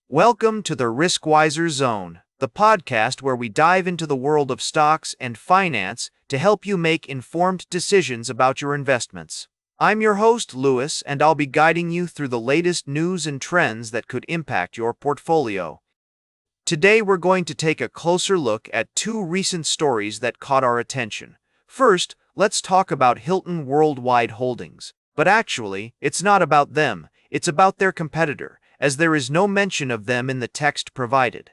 Welcome to the Riskwiser Zone, the podcast where we dive into the world of stocks and finance to help you make informed decisions about your investments. I'm your host, Lewis, and I'll be guiding you through the latest news and trends that could impact your portfolio. Today, we're going to take a closer look at two recent stories that caught our attention. First, let's talk about Hilton Worldwide Holdings. But actually, it's not about them, it's about their competitor, as there is no mention of them in the text provided.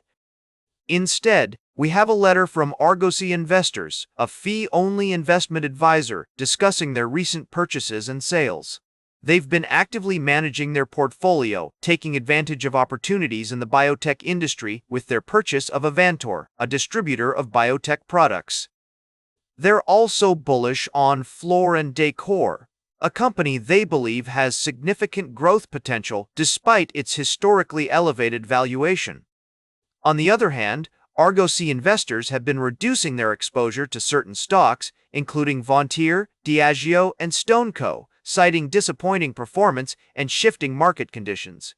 Instead, we have a letter from Argosy Investors, a fee-only investment advisor, discussing their recent purchases and sales. They've been actively managing their portfolio, taking advantage of opportunities in the biotech industry with their purchase of Avantor, a distributor of biotech products. They're also bullish on Floor & Decor, a company they believe has significant growth potential despite its historically elevated valuation. On the other hand, Argosy investors have been reducing their exposure to certain stocks, including Vontier, Diageo, and StoneCo, citing disappointing performance and shifting market conditions.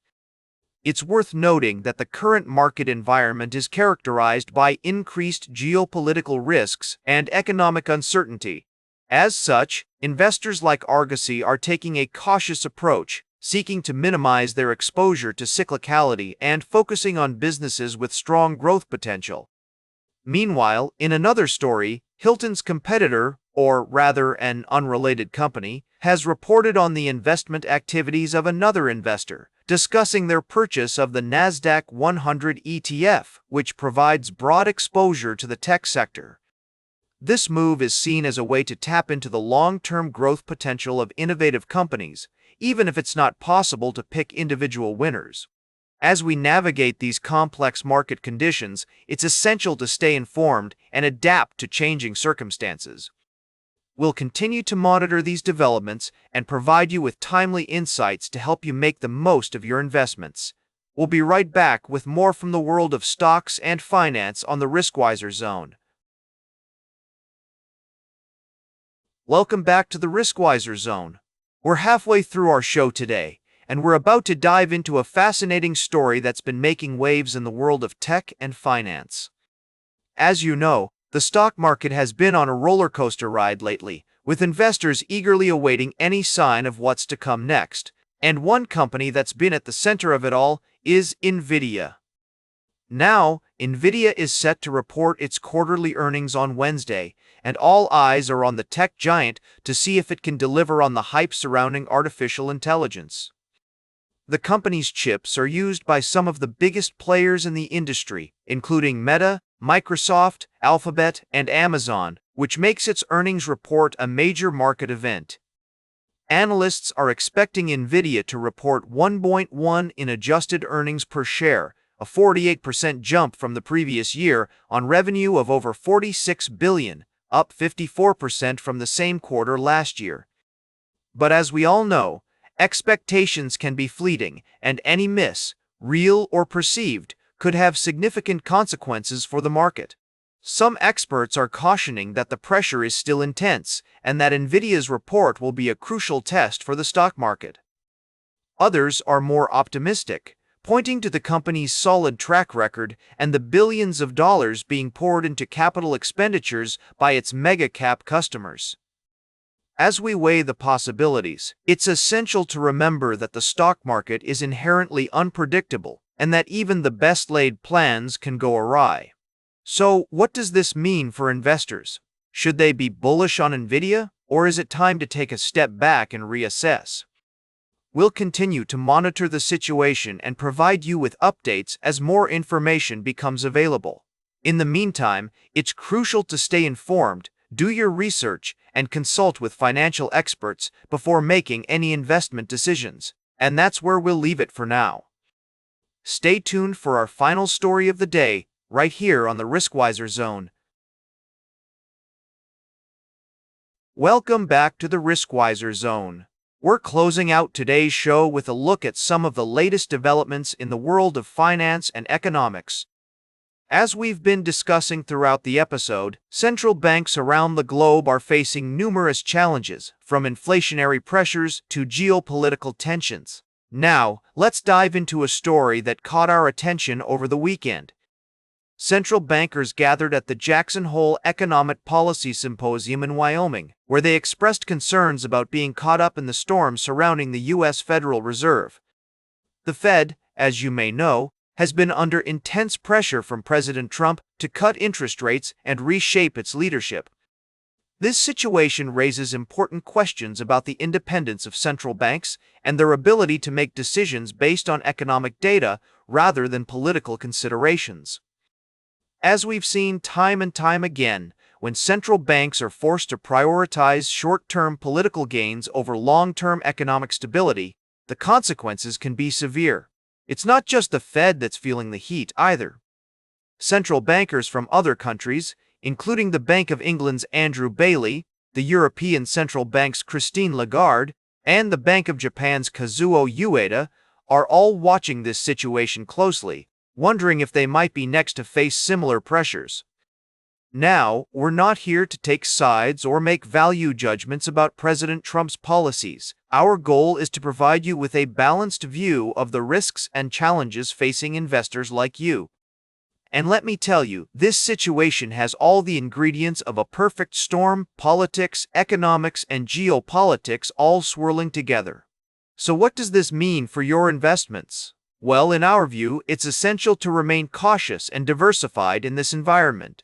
It's worth noting that the current market environment is characterized by increased geopolitical risks and economic uncertainty. As such, investors like Argosy are taking a cautious approach, seeking to minimize their exposure to cyclicality and focusing on businesses with strong growth potential. Meanwhile, in another story, Hilton's competitor, or rather an unrelated company, has reported on the investment activities of another investor, discussing their purchase of the Nasdaq 100 ETF, which provides broad exposure to the tech sector. This move is seen as a way to tap into the long-term growth potential of innovative companies, even if it's not possible to pick individual winners. As we navigate these complex market conditions, it's essential to stay informed and adapt to changing circumstances. We'll continue to monitor these developments and provide you with timely insights to help you make the most of your investments. We'll be right back with more from the world of stocks and finance on the Riskwiser Zone. Welcome back to the Riskwiser Zone. We're halfway through our show today, and we're about to dive into a fascinating story that's been making waves in the world of tech and finance. As you know, the stock market has been on a roller coaster ride lately, with investors eagerly awaiting any sign of what's to come next. And one company that's been at the center of it all is NVIDIA. Now, NVIDIA is set to report its quarterly earnings on Wednesday, and all eyes are on the tech giant to see if it can deliver on the hype surrounding artificial intelligence. The company's chips are used by some of the biggest players in the industry, including Meta, Microsoft, Alphabet, and Amazon, which makes its earnings report a major market event. Analysts are expecting NVIDIA to report 1.1 in adjusted earnings per share, a 48% jump from the previous year on revenue of over $46 billion, up 54% from the same quarter last year. But as we all know, expectations can be fleeting, and any miss, real or perceived, could have significant consequences for the market. Some experts are cautioning that the pressure is still intense and that NVIDIA's report will be a crucial test for the stock market. Others are more optimistic, pointing to the company's solid track record and the billions of dollars being poured into capital expenditures by its mega-cap customers. As we weigh the possibilities, it's essential to remember that the stock market is inherently unpredictable and that even the best-laid plans can go awry. So, what does this mean for investors? Should they be bullish on NVIDIA, or is it time to take a step back and reassess? We'll continue to monitor the situation and provide you with updates as more information becomes available. In the meantime, it's crucial to stay informed, do your research, and consult with financial experts before making any investment decisions. And that's where we'll leave it for now. Stay tuned for our final story of the day, right here on the Riskwiser Zone. Welcome back to the Riskwiser Zone. We're closing out today's show with a look at some of the latest developments in the world of finance and economics. As we've been discussing throughout the episode, central banks around the globe are facing numerous challenges, from inflationary pressures to geopolitical tensions. Now, let's dive into a story that caught our attention over the weekend. Central bankers gathered at the Jackson Hole Economic Policy Symposium in Wyoming, where they expressed concerns about being caught up in the storm surrounding the U.S. Federal Reserve. The Fed, as you may know, has been under intense pressure from President Trump to cut interest rates and reshape its leadership. This situation raises important questions about the independence of central banks and their ability to make decisions based on economic data rather than political considerations. As we've seen time and time again, when central banks are forced to prioritize short-term political gains over long-term economic stability, the consequences can be severe. It's not just the Fed that's feeling the heat either. Central bankers from other countries, including the Bank of England's Andrew Bailey, the European Central Bank's Christine Lagarde, and the Bank of Japan's Kazuo Ueda, are all watching this situation closely, wondering if they might be next to face similar pressures. Now, we're not here to take sides or make value judgments about President Trump's policies. Our goal is to provide you with a balanced view of the risks and challenges facing investors like you. And let me tell you, this situation has all the ingredients of a perfect storm: politics, economics, and geopolitics all swirling together. So what does this mean for your investments? Well, in our view, it's essential to remain cautious and diversified in this environment.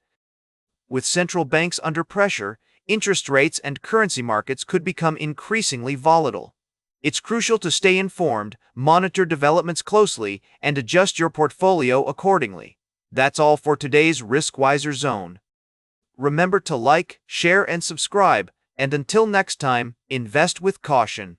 With central banks under pressure, interest rates and currency markets could become increasingly volatile. It's crucial to stay informed, monitor developments closely, and adjust your portfolio accordingly. That's all for today's Riskwiser Zone. Remember to like, share, and subscribe, and until next time, invest with caution.